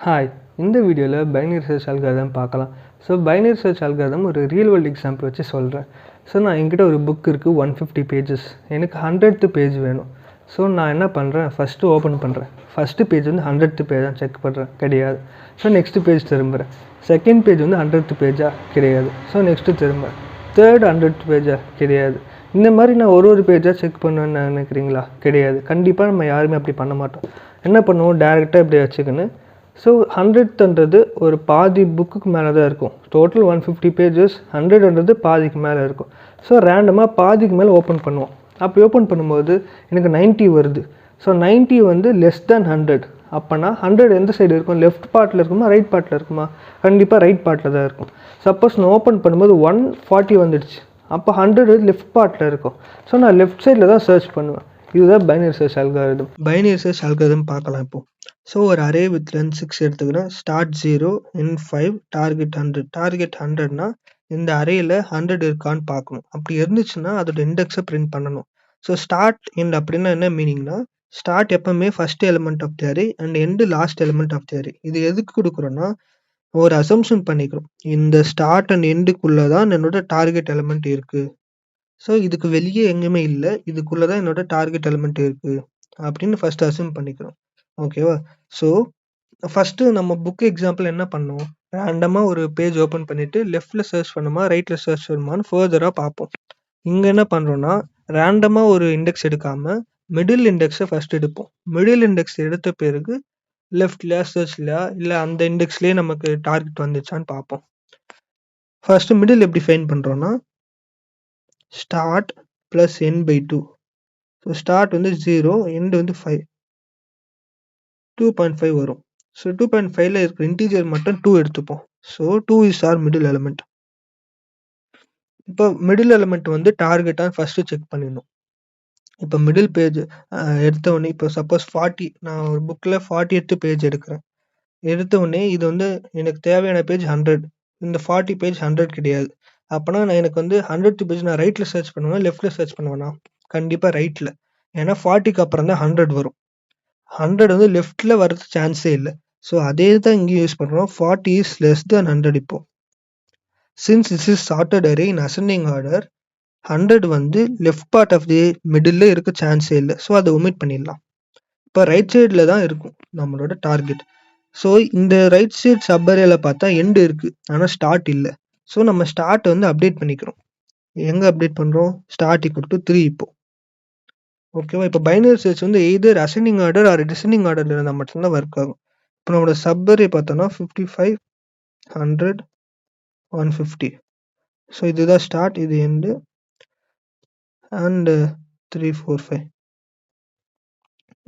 Hi, இந்த வீடியோவில் binary search algorithm பார்க்கலாம். ஸோ பைனரி சர்ச் அல்காரிதம் ஒரு ரியல் வேர்ல்டு எக்ஸாம்பிள் வச்சு சொல்கிறேன். ஸோ நான் என்கிட்ட ஒரு புக் இருக்குது 150 பேஜஸ். எனக்கு 100th பேஜ் வேணும். ஸோ நான் என்ன பண்ணுறேன், ஃபஸ்ட்டு ஓப்பன் பண்ணுறேன். ஃபஸ்ட்டு பேஜ் வந்து 100th பேஜாக செக் பண்ணுறேன், கிடையாது. ஸோ நெக்ஸ்ட்டு பேஜ் திரும்புகிறேன். செகண்ட் பேஜ் வந்து 100th பேஜாக, கிடையாது. ஸோ நெக்ஸ்ட்டு திரும்புகிறேன். தேர்ட் 100th பேஜாக, கிடையாது. இந்த மாதிரி நான் ஒரு பேஜாக செக் பண்ணுவேன்னு நினைக்கிறீங்களா? கிடையாது. கண்டிப்பாக நம்ம யாருமே அப்படி பண்ண மாட்டோம். என்ன பண்ணுவோம், டேரெக்டாக இப்படி வச்சுக்கின்னு ஸோ 100ன்றது ஒரு பாதி புக்குக்கு மேலே தான் இருக்கும். டோட்டல் 150 பேஜஸ், 100ன்றது பாதிக்கு மேலே இருக்கும். ஸோ ரேண்டமாக பாதிக்கு மேலே ஓப்பன் பண்ணுவோம். அப்படி ஓப்பன் பண்ணும்போது எனக்கு 90 வருது. ஸோ 90 வந்து லெஸ் தேன் 100. அப்போனா 100 எந்த சைடு இருக்கும்? லெஃப்ட் பார்ட்டில் இருக்குமா, ரைட் பார்ட்டில் இருக்குமா? கண்டிப்பாக ரைட் பார்ட்டில் தான் இருக்கும். சப்போஸ் நான் ஓப்பன் பண்ணும்போது 140 வந்துடுச்சு, அப்போ 100 லெஃப்ட் பார்ட்டில் இருக்கும். ஸோ நான் லெஃப்ட் சைடில் தான் சர்ச் பண்ணுவேன். இதுதான் binary search algorithm. Binary search algorithm பார்க்கலாம் இப்போது. ஸோ ஒரு அரே வித் லென்த் 6 எடுத்துக்கிறேன். Start 0, end 5, target 100. டார்கெட் 100னா இந்த அரேயில் 100 இருக்கான்னு பார்க்கணும். அப்படி இருந்துச்சுன்னா அதோட இண்டெக்ஸை பிரிண்ட் பண்ணணும். ஸோ ஸ்டார்ட் எண்ட் அப்படின்னா என்ன மீனிங்னா, ஸ்டார்ட் எப்பவுமே first element of the array and end last element of the array. இது எதுக்கு கொடுக்குறோன்னா, ஒரு அசம்ஷன் பண்ணிக்கிறோம், இந்த ஸ்டார்ட் அண்ட் எண்டுக்குள்ளே தான் என்னோட டார்கெட் எலிமெண்ட் இருக்குது. ஸோ இதுக்கு வெளியே எங்கேயுமே இல்லை, இதுக்குள்ளே தான் என்னோட டார்கெட் எலிமெண்ட் இருக்குது அப்படின்னு ஃபர்ஸ்ட் அசூம் பண்ணிக்கிறோம். ஓகேவா? ஸோ ஃபஸ்ட்டு நம்ம புக் எக்ஸாம்பிள் என்ன பண்ணோம், ரேண்டமாக ஒரு பேஜ் ஓப்பன் பண்ணிவிட்டு லெஃப்ட்டில் சர்ச் பண்ணுமா, ரைட்டில் சர்ச் பண்ணுமான்னு ஃபர்தராக பார்ப்போம். இங்கே என்ன பண்ணுறோன்னா, ரேண்டமாக ஒரு இண்டெக்ஸ் எடுக்காமல் மிடில் இண்டெக்ஸை ஃபஸ்ட் எடுப்போம். மிடில் இண்டெக்ஸ் எடுத்த பிறகு லெஃப்ட்லையா சர்ச்லையா இல்லை அந்த இண்டெக்ஸ்லேயே நமக்கு டார்கெட் வந்துச்சான்னு பார்ப்போம். ஃபர்ஸ்ட்டு மிடில் எப்படி ஃபைன் பண்ணுறோன்னா, start plus n/2. So start வந்து 0, எண்டு வந்து 5, 2.5 வரும். ஸோ 2.5ல இருக்கிற இன்டீஜர் மட்டும் 2 எடுத்துப்போம். So 2 is our middle element. இப்போ மிடில் எலிமெண்ட் வந்து டார்கெட்டாக ஃபஸ்ட்டு செக் பண்ணிடணும். இப்போ மிடில் பேஜ் எடுத்தவுடனே, இப்போ சப்போஸ் 40, நான் ஒரு புக்கில் 40th பேஜ் எடுக்கிறேன். எடுத்தவுடனே இது வந்து எனக்கு தேவையான பேஜ் 100. இந்த 40 பேஜ் 100 கிடையாது. அப்போனா நான் எனக்கு வந்து 100th பேஜ் நான் ரைட்டில் சர்ச் பண்ணுவேன், லெஃப்ட்டில் சர்ச் பண்ணுவேன்னா? கண்டிப்பாக ரைட்டில். ஏன்னா 40க்கு அப்புறம் தான் 100 வரும். 100 வந்து லெஃப்ட்டில் வரது சான்ஸே இல்லை. ஸோ அதே தான் இங்கே யூஸ் பண்ணுறோம். 40 இஸ் லெஸ் தேன் 100. இப்போ since this is sorted array in ascending order, 100 வந்து left part of the middle இருக்க சான்ஸே இல்லை. ஸோ அதை ஒமிட் பண்ணிடலாம். இப்போ ரைட் சைடில் தான் இருக்கும் நம்மளோட டார்கெட். ஸோ இந்த ரைட் சைட் சப்பரேல பார்த்தா எண்டு இருக்குது, ஆனால் ஸ்டார்ட் இல்லை. ஸோ நம்ம ஸ்டார்ட் வந்து அப்டேட் பண்ணிக்கிறோம். எங்கே அப்டேட் பண்ணுறோம்? ஸ்டார்ட் ஈக்குவல் டு 3 இப்போ. ஓகேவா? இப்போ பைனரி சர்ச் வந்து either ascending order or descending ஆர்டரில் இருந்தால் மட்டும்தான் ஒர்க் ஆகும். இப்போ நம்மளோட சப்பரே பார்த்தோன்னா 55, 100, 150. ஸோ இதுதான் ஸ்டார்ட், இது எண்டு, அண்டு 3, 4, 5.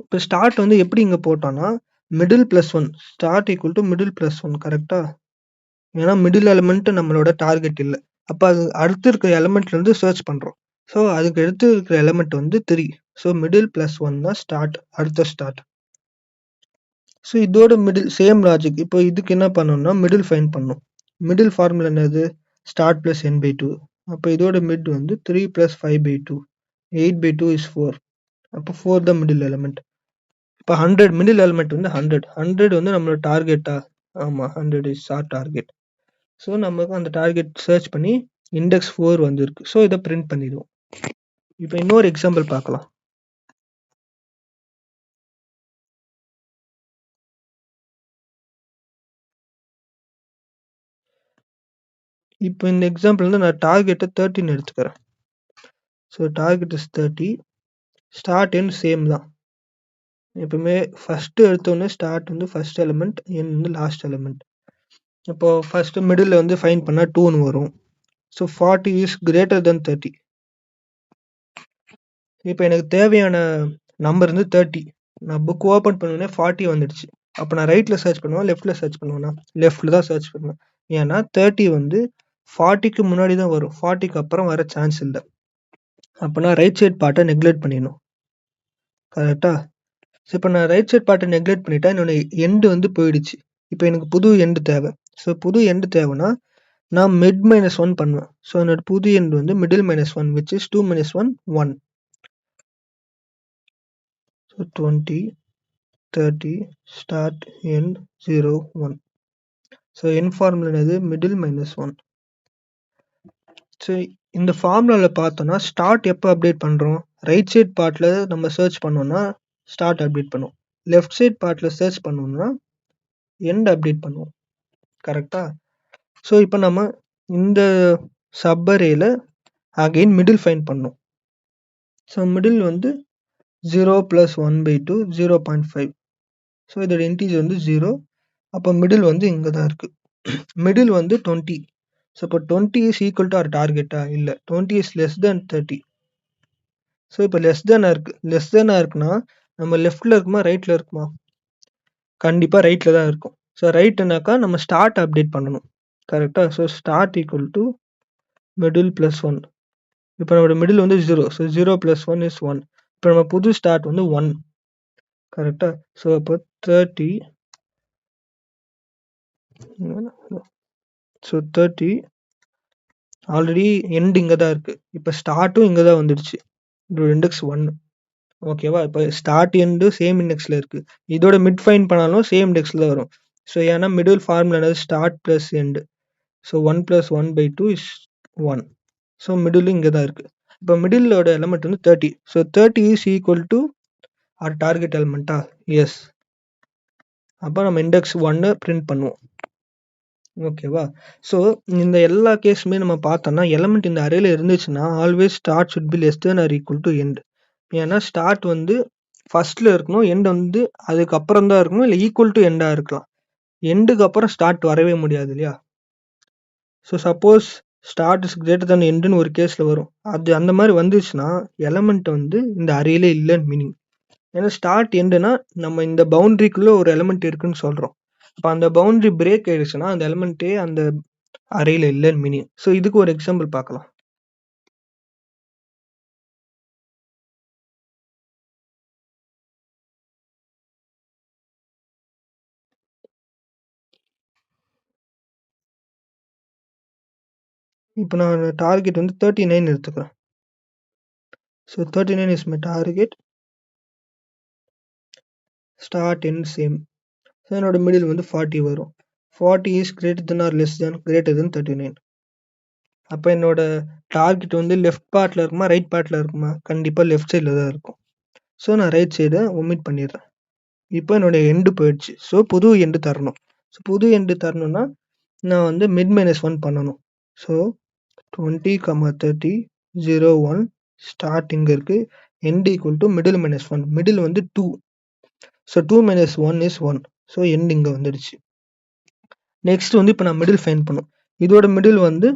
இப்போ ஸ்டார்ட் வந்து எப்படி இங்கே போட்டோன்னா, middle plus 1, start equal to middle plus 1, கரெக்டாக? ஏன்னா மிடில் எலிமெண்ட் நம்மளோட டார்கெட் இல்லை. அப்போ அது அடுத்து இருக்கிற எலிமெண்ட்லேருந்து சர்ச் பண்ணுறோம். ஸோ அதுக்கு அடுத்து இருக்கிற எலிமெண்ட் வந்து 3. ஸோ மிடில் ப்ளஸ் 1 தான் ஸ்டார்ட், அடுத்த ஸ்டார்ட். ஸோ இதோட மிடில் சேம் லாஜிக். இப்போ இதுக்கு என்ன பண்ணணும்னா, மிடில் ஃபைன் பண்ணணும். மிடில் ஃபார்முலா என்னது? Start plus n/2. அப்போ இதோட மிட் வந்து 3 + 5/2. 8/2 இஸ் 4. அப்போ 4 தான் மிடில் எலிமெண்ட். இப்போ 100 மிடில் எலிமெண்ட் வந்து 100 வந்து நம்மளோட டார்கெட்டா? ஆமாம், 100 இஸ் ஆர் டார்கெட். ஸோ நமக்கு அந்த டார்கெட் சர்ச் பண்ணி இண்டெக்ஸ் 4 வந்துருக்கு. ஸோ இதை பிரிண்ட் பண்ணிடுவோம். இப்போ இன்னொரு எக்ஸாம்பிள் பார்க்கலாம். இப்போ இந்த எக்ஸாம்பிள் வந்து நான் டார்கெட்டை 13 எடுத்துக்கிறேன். So target is 30. Start end same தான். எப்பவுமே ஃபஸ்ட்டு எடுத்தோடனே ஸ்டார்ட் வந்து ஃபர்ஸ்ட் எலிமெண்ட், எண்ட் வந்து லாஸ்ட் எலிமெண்ட். இப்போது ஃபஸ்ட்டு மிடில் வந்து ஃபைன் பண்ணால் 2ன்னு வரும். ஸோ 40 இஸ் கிரேட்டர் தென் 30. இப்போ எனக்கு தேவையான நம்பர் வந்து 30. நான் புக் ஓப்பன் பண்ணோடனே 40 வந்துடுச்சு. அப்போ நான் ரைட்டில் சர்ச் பண்ணுவேன், லெஃப்ட்டில் சர்ச் பண்ணுவேன்னா? லெஃப்ட்டில் தான் சர்ச் பண்ணுவேன். ஏன்னா 30 வந்து 40க்கு முன்னாடி தான் வரும், 40க்கு அப்புறம் வர சான்ஸ் இல்லை. அப்போ நான் ரைட் சைட் பார்ட்டை நெக்லெக்ட் பண்ணிடணும், கரெக்டாக? ஸோ இப்போ நான் ரைட் சைட் பார்ட்டை நெக்லெக்ட் பண்ணிட்டா என்னோட எண்டு வந்து போயிடுச்சு. இப்போ எனக்கு புது எண்டு தேவை. ஸோ புது எண்டு தேவைன்னா நான் மிட் -1 பண்ணுவேன். ஸோ என்னோட புது எண்டு வந்து middle -1, which is 2 - 1, 1. So 20, 30 start end 0 1. So N formula என்னது மிடில் -1. ஸோ இந்த ஃபார்முலாவில் பார்த்தோன்னா ஸ்டார்ட் எப்போ அப்டேட் பண்ணுறோம், ரைட் சைட் பார்ட்டில் நம்ம சர்ச் பண்ணோம்னா ஸ்டார்ட் அப்டேட் பண்ணுவோம், லெஃப்ட் சைட் பார்ட்டில் சர்ச் பண்ணோம்னா எண்ட் அப்டேட் பண்ணுவோம். கரெக்டாக? ஸோ இப்போ நம்ம இந்த சப்பரேல அகெயின் மிடில் ஃபைண்ட் பண்ணோம். ஸோ மிடில் வந்து 0 + 1/2 0.5. ஸோ இதோட இன்டீஜர் வந்து 0. அப்போ மிடில் வந்து இங்கே தான் இருக்குது. மிடில் வந்து 20. ஸோ இப்போ 20 இஸ் ஈக்குவல் டு அவர் டார்கெட்டா? இல்லை, 20 இஸ் லெஸ் தேன் 30. ஸோ இப்போ லெஸ் தேனாக இருக்குது. லெஸ் தேனாக இருக்குன்னா நம்ம லெஃப்டில் இருக்குமா ரைட்டில் இருக்குமா? கண்டிப்பாக ரைட்டில் தான் இருக்கும். ஸோ ரைட்டுனாக்கா நம்ம ஸ்டார்ட் அப்டேட் பண்ணணும். கரெக்டாக? So start equal to middle +1. இப்போ நம்மளோட மிடில் வந்து 0. So 0 + 1 is 1. இப்போ நம்ம புது ஸ்டார்ட் வந்து 1. கரெக்டாக? ஸோ அப்போ 30. ஸோ 30 ஆல்ரெடி எண்ட் இங்கே தான் இருக்குது. இப்போ ஸ்டார்ட்டும் இங்கே தான் வந்துடுச்சு. இதோட இண்டெக்ஸ் 1. ஓகேவா? இப்போ ஸ்டார்ட் எண்டு சேம் இண்டெக்ஸில் இருக்குது. இதோட மிட் ஃபைண்ட் பண்ணாலும் சேம் இண்டெக்ஸில் வரும். ஸோ ஏன்னா மிடில் ஃபார்முலா என்னது start plus end. So 1 + 1/2 is 1. So middle இங்கே தான் இருக்குது. இப்போ மிடிலோட எலமெண்ட் வந்து 30. So 30 is equal to our target எலமெண்ட்டா? எஸ். அப்போ நம்ம இண்டெக்ஸ் 1 பிரிண்ட் பண்ணுவோம். ஓகேவா? ஸோ இந்த எல்லா கேஸுமே நம்ம பார்த்தோம்னா எலமெண்ட் இந்த அரேல இருந்துச்சுன்னா always start should be less than or equal to end. ஏன்னா ஸ்டார்ட் வந்து ஃபர்ஸ்ட்ல இருக்கணும், எண்ட் வந்து அதுக்கப்புறம் தான் இருக்கணும், இல்லை ஈக்குவல் டு எண்டாக இருக்கலாம். எண்டுக்கு அப்புறம் ஸ்டார்ட் வரவே முடியாது இல்லையா? So suppose start is greater than எண்டுன்னு ஒரு கேஸில் வரும். அது அந்த மாதிரி வந்துச்சுன்னா எலமெண்ட் வந்து இந்த அரேல இல்லைன்னு மீனிங். ஏன்னா ஸ்டார்ட் எண்டுனா நம்ம இந்த பவுண்டரிக்குள்ளே ஒரு எலமெண்ட் இருக்குன்னு சொல்கிறோம். அப்போ அந்த பவுண்டரி பிரேக் ஆயிடுச்சுன்னா அந்த எலமெண்ட்டே அந்த அரேல இல்லைன்னு மீனிங். ஸோ இதுக்கு ஒரு எக்ஸாம்பிள் பார்க்கலாம். இப்போ நான் டார்கெட் வந்து 39 எடுத்துக்கிறேன். So 39 is my target. Start end same. So என்னோட மிடில் வந்து 40 வரும். 40 is greater than or less than greater than 39. அப்போ என்னோட டார்கெட் வந்து லெஃப்ட் பார்ட்டில் இருக்குமா ரைட் பார்ட்டில் இருக்குமா? கண்டிப்பாக லெஃப்ட் சைடில் தான் இருக்கும். ஸோ நான் ரைட் சைடை ஒமிட் பண்ணிடுறேன். இப்போ என்னோட எண்டு போயிடுச்சு. ஸோ புது எண்டு தரணும். ஸோ புது எண்டு தரணும்னா நான் வந்து மிட் -1 பண்ணணும். ஸோ 20, 30, 0, 1 ஸ்டார்ட் இங்கே இருக்குது. End equal to middle -1. Middle வந்து 2. So 2 - 1 is 1. ஸோ எண்ட் இங்கே வந்துடுச்சு. நெக்ஸ்ட் வந்து இப்போ நான் மிடில் ஃபைண்ட் பண்ணும். இதோட மிடில் வந்து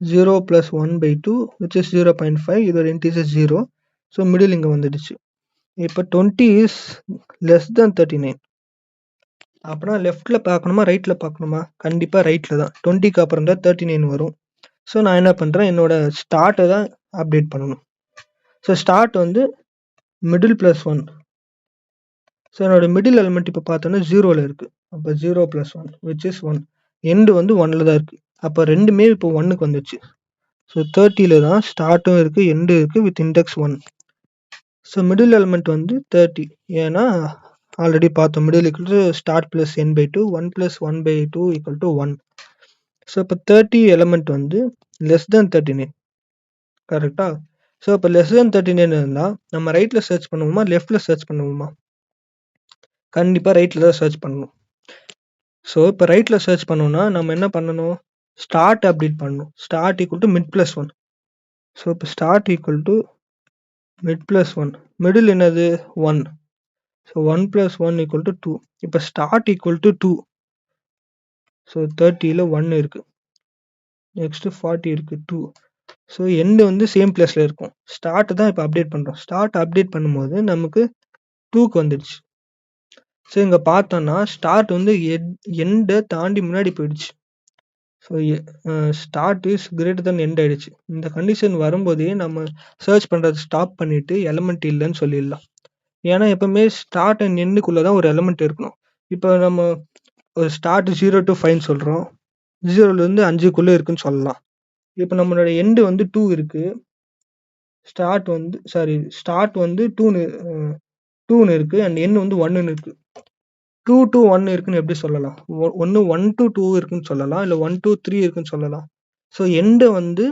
0 + 1/2 which is 0.5. இதோட இன்டீஜர் 0. ஸோ மிடில் இங்கே வந்துடுச்சு. இப்போ 20 இஸ் லெஸ் தேன் 39. அப்படின்னா லெஃப்டில் பார்க்கணுமா ரைட்டில் பார்க்கணுமா? கண்டிப்பாக ரைட்டில் தான். 20க்கு அப்புறம் தான் 39 வரும். ஸோ நான் என்ன பண்ணுறேன், என்னோட ஸ்டார்ட்டை தான் அப்டேட் பண்ணணும். ஸோ ஸ்டார்ட் வந்து மிடில் +1. ஸோ என்னோட மிடில் எலிமெண்ட் இப்போ பார்த்தோன்னா 0ல் இருக்குது. அப்போ 0 + 1 which is 1. எண்டு வந்து 1ல் தான் இருக்குது. அப்போ ரெண்டுமே இப்போ 1க்கு வந்துச்சு. ஸோ 30ல் தான் ஸ்டார்ட்டும் இருக்குது எண்டு இருக்குது with index 1. So middle element வந்து 30. ஏன்னா ஆல்ரெடி பார்த்தோம் middle equal to start plus n/2. 1 + 1/2 equal to 1. So இப்போ 30 எலிமெண்ட் வந்து லெஸ் தேன் 39. கரெக்டா? ஸோ இப்போ லெஸ் தேன் 39 இருந்தால் நம்ம ரைட்டில் சர்ச் பண்ணுவோமா லெஃப்டில் சர்ச் பண்ணுவோமா? கண்டிப்பாக ரைட்டில் தான் சர்ச் பண்ணணும். ஸோ இப்போ ரைட்டில் சர்ச் பண்ணோம்னா நம்ம என்ன பண்ணணும், ஸ்டார்ட் அப்டேட் பண்ணணும். Start equal to mid +1. So இப்போ start equal to mid +1. Middle என்னது 1. So 1 + 1 equal to 2. இப்போ ஸ்டார்ட் ஈக்குவல் டு 2. ஸோ 30ல் 1 இருக்குது. நெக்ஸ்ட்டு 40 இருக்குது 2. ஸோ எண்டு வந்து சேம் பிளேஸில் இருக்கும். ஸ்டார்ட் தான் இப்போ அப்டேட் பண்ணுறோம். ஸ்டார்ட் அப்டேட் பண்ணும்போது நமக்கு 2க்கு வந்துடுச்சு. ஸோ இங்கே பார்த்தோன்னா ஸ்டார்ட் வந்து எண்டை தாண்டி முன்னாடி போயிடுச்சு. So start is greater then end ஆயிடுச்சு. இந்த கண்டிஷன் வரும்போதே நம்ம சர்ச் பண்ணுறது ஸ்டாப் பண்ணிவிட்டு எலமெண்ட் இல்லைன்னு சொல்லிடலாம். ஏன்னா எப்பவுமே ஸ்டார்ட் அண்ட் எண்டுக்குள்ளே தான் ஒரு எலமெண்ட் இருக்கணும். இப்போ நம்ம ஒரு ஸ்டார்ட் 0 to 5 சொல்கிறோம், 0லேருந்து 5க்குள்ளே இருக்குன்னு சொல்லலாம். இப்போ நம்மளோட எண்டு வந்து 2 இருக்குது. ஸ்டார்ட் வந்து 2 2ன்னு இருக்குது அண்ட் n வந்து 1ன்னு இருக்குது. 2 to 1 இருக்குன்னு எப்படி சொல்லலாம்? ஒன்று 1 to 2 இருக்குன்னு சொல்லலாம், இல்லை 1 to 3 இருக்குன்னு சொல்லலாம். ஸோ எண்டை வந்து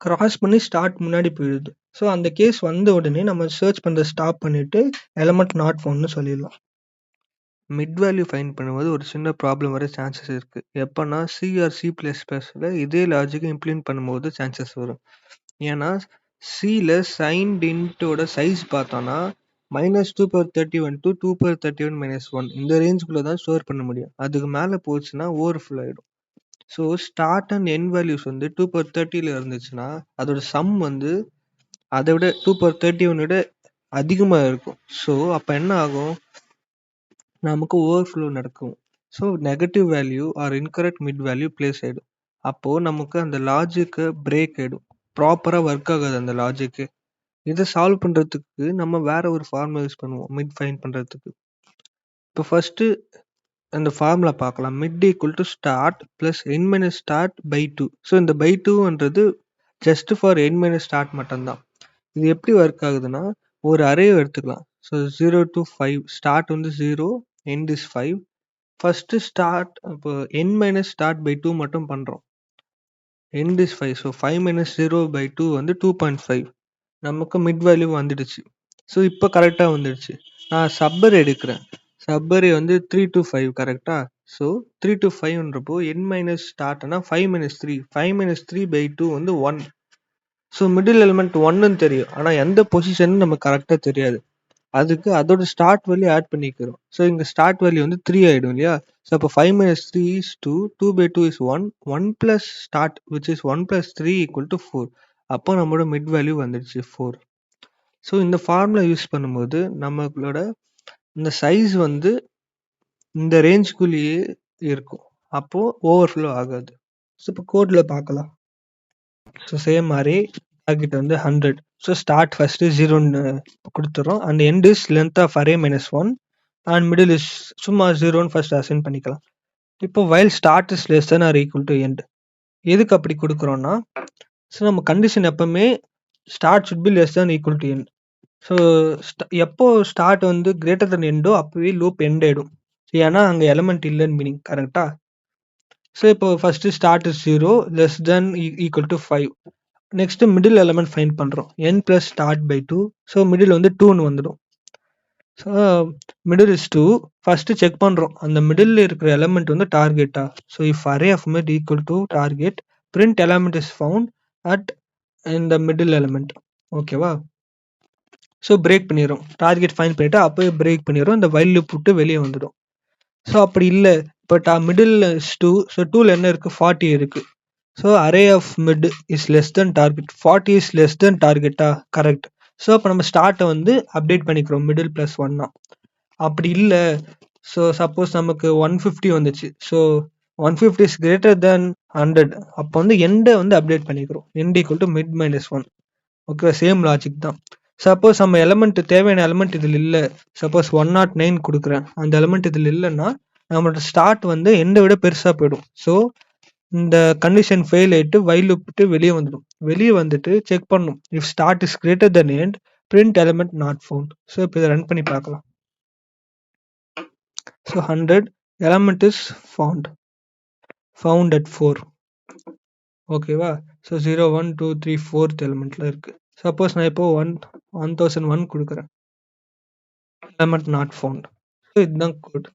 கிராஸ் பண்ணி ஸ்டார்ட் முன்னாடி போயிடுது. ஸோ அந்த கேஸ் வந்த உடனே நம்ம சர்ச் பண்ணுற ஸ்டாப் பண்ணிட்டு எலமெண்ட் நாட் ஃபவுண்ட்னு சொல்லிடலாம். மிட் வேல்யூ ஃபைண்ட் பண்ணும்போது ஒரு சின்ன ப்ராப்ளம் வர சான்சஸ் இருக்குது. எப்போனா C++ல் இதே லாஜிக்கை இம்ப்ளிமெண்ட் பண்ணும்போது சான்சஸ் வரும். ஏன்னா சியில் சைன்ட் இன்ட்டோட சைஸ் பார்த்தோன்னா -2^31 to 2^31 - 1 இந்த ரேஞ்சுக்குள்ளே தான் ஸ்டோர் பண்ண முடியும். அதுக்கு மேலே போச்சுன்னா ஓவர்ஃப்ளோ ஆகிடும். So start and end values வந்து 2^30 இருந்துச்சுன்னா அதோட சம் வந்து அதை விட 2^31 விட அதிகமாக இருக்கும். ஸோ அப்போ என்ன ஆகும், நமக்கு ஓவர்ஃப்ளோ நடக்கும். So negative value or incorrect mid value place ஆகிடும். அப்போது நமக்கு அந்த லாஜிக்கு பிரேக் ஆகிடும், ப்ராப்பராக ஒர்க் ஆகாது அந்த லாஜிக்கு. இதை சால்வ் பண்ணுறதுக்கு நம்ம வேற ஒரு ஃபார்முலா யூஸ் பண்ணுவோம் மிட் ஃபைண்ட் பண்ணுறதுக்கு. இப்போ ஃபஸ்ட்டு அந்த ஃபார்முலா பார்க்கலாம். Mid equal to start plus n - start by 2. So இந்த பை 2ன்றது ஜஸ்ட் ஃபார் n - ஸ்டார்ட் மட்டும்தான். இது எப்படி ஒர்க் ஆகுதுன்னா, ஒரு அரேவை எடுத்துக்கலாம். ஸோ 0 to 5, ஸ்டார்ட் வந்து 0, எண்ட் இஸ் 5. ஃபஸ்ட்டு ஸ்டார்ட் இப்போ n - ஸ்டார்ட் பை 2 மட்டும் பண்ணுறோம், எண்ட் இஸ் 5. ஸோ 5 - 0 பை 2 வந்து 2.5. நமக்கு மிட் வேல்யூ வந்துடுச்சு. ஸோ இப்போ கரெக்டாக வந்துடுச்சு. நான் சப்பர் எடுக்கிறேன். சப்பரி வந்து 3 to 5 கரெக்டாக. ஸோ 3 to 5ன்றப்போ n ஸ்டார்ட்னா 5 - 3, 5 - 3 பை 2 வந்து 1. ஸோ மிடில் எலிமெண்ட் 1ன்னு தெரியும், ஆனால் எந்த பொசிஷன் நமக்கு கரெக்டாக தெரியாது. அதுக்கு அதோட ஸ்டார்ட் வேல்யூ ஆட் பண்ணிக்கிறோம். ஸோ இங்கே ஸ்டார்ட் வேல்யூ வந்து 3 ஆகிடும் இல்லையா. ஸோ அப்போ 5 - 3 is 2, 2 by 2 is 1, 1 plus start which is 1 plus 3 equal to 4. அப்போ நம்மளோட மிட் வேல்யூ வந்துடுச்சு 4. ஸோ இந்த ஃபார்முலா யூஸ் பண்ணும்போது நம்மளோட இந்த சைஸ் வந்து இந்த ரேஞ்சுக்குள்ளேயே இருக்கும், அப்போது ஓவர்ஃப்ளோ ஆகாது. ஸோ இப்போ கோடில் பார்க்கலாம். ஸோ சேம் மாதிரி டார்கெட் வந்து 100. ஸோ ஸ்டார்ட் ஃபஸ்ட்டு 0ன்னு கொடுத்துறோம் and end is length of array -1 and middle is சும்மா 0ன்னு ஃபஸ்ட் அசைன் பண்ணிக்கலாம். இப்போ while start is less than or equal to end. எதுக்கு அப்படி கொடுக்குறோன்னா, ஸோ நம்ம கண்டிஷன் எப்பவுமே start should be less than equal to end. So எப்போ ஸ்டார்ட் வந்து கிரேட்டர் தென் எண்டோ அப்போவே லூப் எண்ட் ஆகிடும், ஏன்னா அங்கே எலமெண்ட் இல்லைன்னு மீனிங் கரெக்டாக. ஸோ இப்போ first start is 0 less than equal to 5. Next middle element find பண்ணுறோம், n + start by 2. So middle வந்து 2ன்னு வந்துடும். So middle is 2. First check பண்ணுறோம் அந்த மிடில் இருக்கிற எலமெண்ட் வந்து டார்கெட்டா. So if array of mid equal to target print element is found at இந்த மிடில் எலமெண்ட். ஓகேவா. ஸோ பிரேக் பண்ணிடுறோம், டார்கெட் ஃபைண்ட் பண்ணிவிட்டு அப்போயே பிரேக் பண்ணிடுறோம், இந்த வைல் லூப் விட்டு வெளியே வந்துடும். ஸோ அப்படி இல்லை, இப்போ மிடில் இஸ் 2. ஸோ 2ல் என்ன இருக்குது, 40 இருக்குது. So array of mid is less than target, 40 is less than டார்கெட்டா, கரெக்ட். ஸோ அப்போ நம்ம ஸ்டார்ட்டை வந்து அப்டேட் பண்ணிக்கிறோம் மிடில் +1. அப்படி இல்லை, ஸோ சப்போஸ் நமக்கு 150 வந்துச்சு. ஸோ 150 இஸ் கிரேட்டர் தென் 100. அப்போ வந்து எண்டை வந்து அப்டேட் பண்ணிக்கிறோம், end equal to mid -1. Okay, same logic தான். சப்போஸ் நம்ம எலமெண்ட் தேவையான எலமெண்ட் இதில் இல்லை, சப்போஸ் 109 கொடுக்குறேன், அந்த எலமெண்ட் இதில் இல்லைன்னா நம்மளோட ஸ்டார்ட் வந்து எண்டை விட பெருசாக போயிடும். ஸோ இந்த கண்டிஷன் ஃபெயில் ஆகிட்டு வைல் விட்டு வெளியே வந்துடும். வெளியே வந்துட்டு செக் பண்ணும், if start is greater then end print element not found. So இப்போ இதை ரன் பண்ணி பார்க்கலாம். So 100 element is found at 4. ஓகேவா. ஸோ 0 1 2 3 4th எலமெண்ட்டில் இருக்குது. சப்போஸ் நான் இப்போ 1001 கொடுக்குறேன், எலமெண்ட் நாட் ஃபவுண்ட். ஸோ இதுதான் கோட்.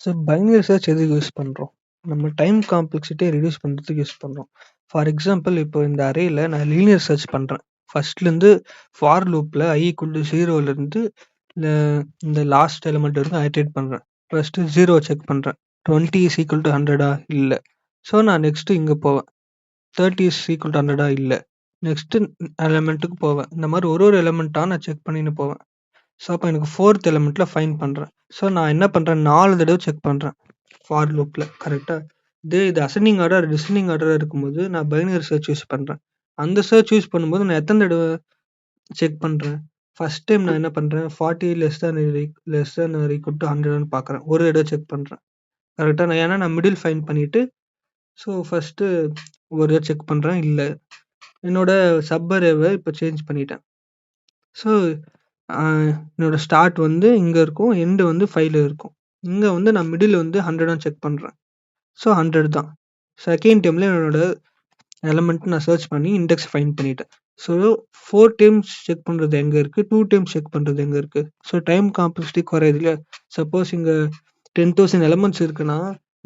ஸோ பைனரி சர்ச் எதுக்கு யூஸ் பண்ணுறோம், நம்ம டைம் காம்ப்ளெக்சிட்டியை ரெடியூஸ் பண்ணுறதுக்கு யூஸ் பண்ணுறோம். ஃபார் எக்ஸாம்பிள் இப்போ இந்த அரேயில் நான் லீனியர் சர்ச் பண்ணுறேன். ஃபஸ்ட்லேருந்து ஃபார் லூப்பில் i = 0லேருந்து இந்த லாஸ்ட் எலிமெண்ட் வரைக்கும் ஐட்ரேட் பண்ணுறேன். ஃபஸ்ட்டு 0 செக் பண்ணுறேன், 20 is equal to 100 இல்லை. ஸோ நான் நெக்ஸ்ட்டு இங்கே போவேன், 30 is equal to 100 இல்லை. நெக்ஸ்ட்டு எலிமெண்ட்டுக்கு போவேன். இந்த மாதிரி ஒரு எலிமெண்ட்டாக நான் செக் பண்ணின்னு போவேன். ஸோ அப்போ எனக்கு 4th எலிமெண்ட்டில் ஃபைண்ட் பண்ணுறேன். ஸோ நான் என்ன பண்ணுறேன், 4 தடவை செக் பண்ணுறேன் ஃபார் லூப்பில், கரெக்டாக. இது அசெண்டிங் ஆர்டர் டிசெண்டிங் ஆர்டர் இருக்கும்போது நான் பைனரி சர்ச் யூஸ் பண்ணுறேன். அந்த சர்ச் யூஸ் பண்ணும்போது நான் எத்தனை தடவை செக் பண்ணுறேன், ஃபஸ்ட் டைம் நான் என்ன பண்ணுறேன், 40 less than or equal to 100ன்னு பார்க்குறேன், ஒரு தடவை செக் பண்ணுறேன், கரெக்டாக. ஏன்னா நான் மிடில் ஃபைண்ட் பண்ணிவிட்டு ஸோ ஃபஸ்ட்டு ஒரு தடவை செக் பண்ணுறேன், இல்லை. என்னோட சப் அரேவை இப்போ சேஞ்ச் பண்ணிட்டேன். ஸோ என்னோட ஸ்டார்ட் வந்து இங்கே இருக்கும், எண்டு வந்து 5ல் இருக்கும். இங்கே வந்து நான் மிடில் வந்து 100 செக் பண்ணுறேன். ஸோ 100 தான். செகண்ட் டைமில் என்னோட எலமெண்ட் நான் சர்ச் பண்ணி இண்டெக்ஸ் ஃபைண்ட் பண்ணிட்டேன். ஸோ 4 டைம்ஸ் செக் பண்ணுறது எங்கே இருக்குது, 2 டைம்ஸ் செக் பண்ணுறது எங்கே இருக்குது. ஸோ டைம் காம்ப்ளெக்சிட்டி குறையுது இல்லையா. சப்போஸ் இங்கே 10,000 எலமெண்ட்ஸ் இருக்குன்னா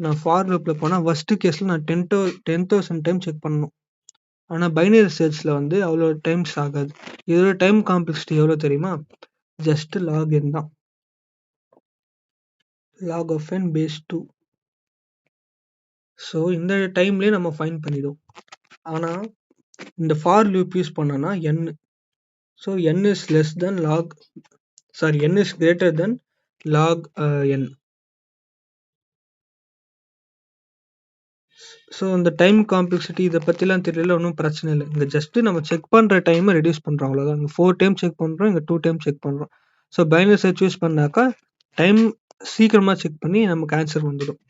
நான் ஃபார் லூப்பில் போனால் ஃபஸ்ட்டு கேஸில் நான் 10,000 டைம் செக் பண்ணணும். ஆனால் பைனரி சர்ச்சில் வந்து அவ்வளோ டைம்ஸ் ஆகாது. இதோட டைம் காம்ப்ளெக்சிட்டி எவ்வளோ தெரியுமா? ஜஸ்ட் log n தான். log of n base 2. So இந்த டைம்லேயே நம்ம ஃபைண்ட் பண்ணிடுவோம். ஆனால் இந்த ஃபார் லூப் யூஸ் பண்ணோன்னா n. So n is less than n is greater than log n. So இந்த டைம் காம்ப்ளெக்சிட்டி இதை பற்றிலாம் தெரியல, ஒன்றும் பிரச்சனை இல்லை. இங்கே ஜஸ்ட்டு நம்ம செக் பண்ணுற டைமை ரெடியூஸ் பண்ணுறோம், அவ்வளோதான். இங்கே 4 டைம் செக் பண்ணுறோம், இங்கே 2 டைம் செக் பண்ணுறோம். ஸோ பைனரி சர்ச் யூஸ் பண்ணாக்கா டைம் சீக்கிரமாக செக் பண்ணி நமக்கு ஆன்சர் வந்துடும்.